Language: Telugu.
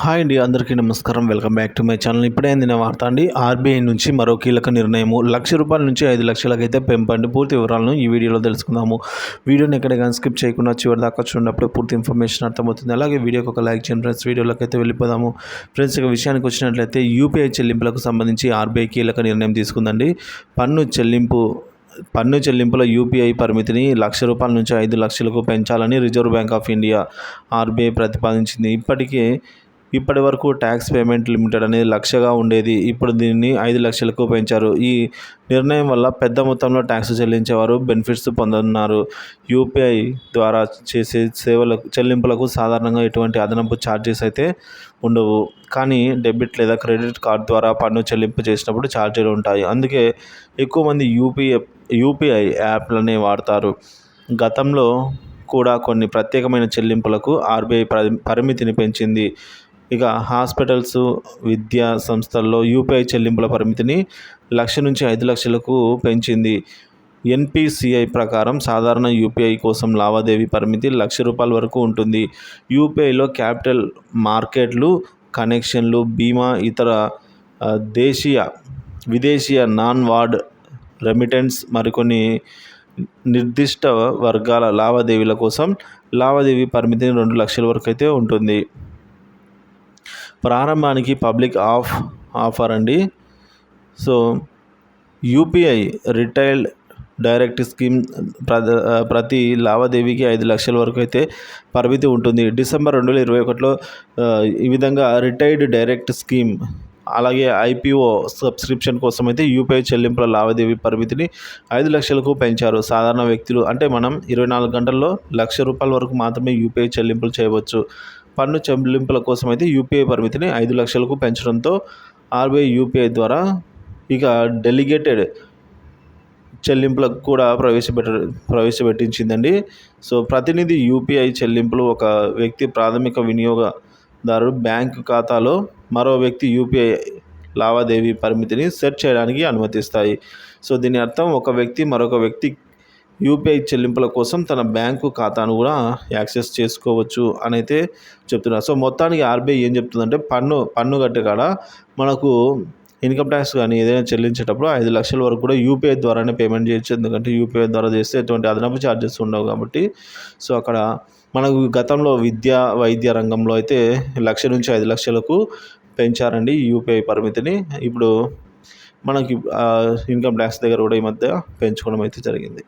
హాయ్ అండి, అందరికీ నమస్కారం. Welcome back to my channel. ఇప్పుడే అందిన వార్త అండి. ఆర్బీఐ నుంచి మరో కీలక నిర్ణయము. రూ. 1,00,000 నుంచి 5,00,000 పెంపండి. పూర్తి వివరాలను ఈ వీడియోలో తెలుసుకుందాము. వీడియోని ఎక్కడ కానీ స్కిప్ చేయకుండా చివరి దాకా చూడనప్పుడు పూర్తి ఇన్ఫర్మేషన్ అర్థమవుతుంది. అలాగే వీడియోకి ఒక లైక్ చేయండి ఫ్రెండ్స్. వీడియోలోకి అయితే వెళ్ళిపోదాము. ఫ్రెండ్స్, ఇక విషయానికి వచ్చినట్లయితే యూపీఐ చెల్లింపులకు సంబంధించి ఆర్బీఐ కీలక నిర్ణయం తీసుకుందండి. పన్ను చెల్లింపుల యూపీఐ పరిమితిని రూ. 1,00,000 నుంచి 5,00,000కు పెంచాలని reserve bank of India RBI ప్రతిపాదించింది. ఇప్పటి వరకు ట్యాక్స్ పేమెంట్ లిమిటెడ్ అనేది 1,00,000గా ఉండేది. ఇప్పుడు దీన్ని 5,00,000కు పెంచారు. ఈ నిర్ణయం వల్ల పెద్ద మొత్తంలో ట్యాక్స్ చెల్లించేవారు బెనిఫిట్స్ పొందనున్నారు. యూపీఐ ద్వారా చేసే చెల్లింపులకు సాధారణంగా ఎటువంటి అదనపు ఛార్జెస్ అయితే ఉండవు. కానీ డెబిట్ లేదా క్రెడిట్ కార్డ్ ద్వారా పన్ను చెల్లింపు చేసినప్పుడు ఛార్జీలు ఉంటాయి. అందుకే ఎక్కువ మంది యూపీఐ యాప్లని వాడతారు. గతంలో కూడా కొన్ని ప్రత్యేకమైన చెల్లింపులకు ఆర్బీఐ పరిమితిని పెంచింది. ఇక హాస్పిటల్స్, విద్యా సంస్థల్లో యూపీఐ చెల్లింపుల పరిమితిని 1,00,000 నుంచి 5,00,000కు పెంచింది. ఎన్పీసీఐ ప్రకారం సాధారణ యూపీఐ కోసం లావాదేవీ పరిమితి రూ. 1,00,000 వరకు ఉంటుంది. యూపీఐలో క్యాపిటల్ మార్కెట్లు, కనెక్షన్లు, బీమా, ఇతర విదేశీయ నాన్ వార్డ్ రెమిటెన్స్, మరికొన్ని నిర్దిష్ట వర్గాల లావాదేవీల కోసం లావాదేవీ పరిమితిని 2,00,000 వరకు అయితే ఉంటుంది. ప్రారంభానికి పబ్లిక్ ఆఫర్ అండి. So UPI retail direct scheme ప్రతి లావాదేవీకి 5,00,000 వరకు అయితే పరిమితి ఉంటుంది. డిసెంబర్ 2021లో ఈ విధంగా రిటైల్డ్ డైరెక్ట్ స్కీమ్, అలాగే ఐపీఓ సబ్స్క్రిప్షన్ కోసం అయితే యూపీఐ చెల్లింపుల లావాదేవీ పరిమితిని 5,00,000కు పెంచారు. సాధారణ వ్యక్తులు అంటే మనం 24 గంటల్లో రూ. 1,00,000 వరకు మాత్రమే యూపీఐ చెల్లింపులు చేయవచ్చు. పన్ను చెల్లింపుల కోసం అయితే యూపీఐ పరిమితిని 5,00,000కు పెంచడంతో ఆర్బీఐ యూపీఐ ద్వారా ఇక డెలిగేటెడ్ చెల్లింపులకు కూడా ప్రవేశపెట్టించిందండి. సో ప్రతినిధి యూపీఐ చెల్లింపులు ఒక వ్యక్తి ప్రాథమిక వినియోగదారు బ్యాంకు ఖాతాలో మరో వ్యక్తి యూపీఐ లావాదేవీ పరిమితిని సెట్ చేయడానికి అనుమతిస్తాయి. సో దీని అర్థం ఒక వ్యక్తి మరొక వ్యక్తి యూపీఐ చెల్లింపుల కోసం తన బ్యాంకు ఖాతాను కూడా యాక్సెస్ చేసుకోవచ్చు అని అయితే చెప్తున్నారు. సో మొత్తానికి ఆర్బీఐ ఏం చెప్తుందంటే పన్ను కట్టే కాడ మనకు ఇన్కమ్ ట్యాక్స్ కానీ ఏదైనా చెల్లించేటప్పుడు 5,00,000 వరకు కూడా యూపీఐ ద్వారానే పేమెంట్ చేయొచ్చు. ఎందుకంటే యూపీఐ ద్వారా చేస్తే ఎటువంటి అదనపు ఛార్జెస్ ఉండవు కాబట్టి. సో అక్కడ మనకు గతంలో వైద్య రంగంలో అయితే 1,00,000 నుంచి 5,00,000కు పెంచారండి యూపీఐ పరిమితిని. ఇప్పుడు మనకి ఇన్కమ్ ట్యాక్స్ దగ్గర కూడా ఈ మధ్య పెంచుకోవడం అయితే జరిగింది.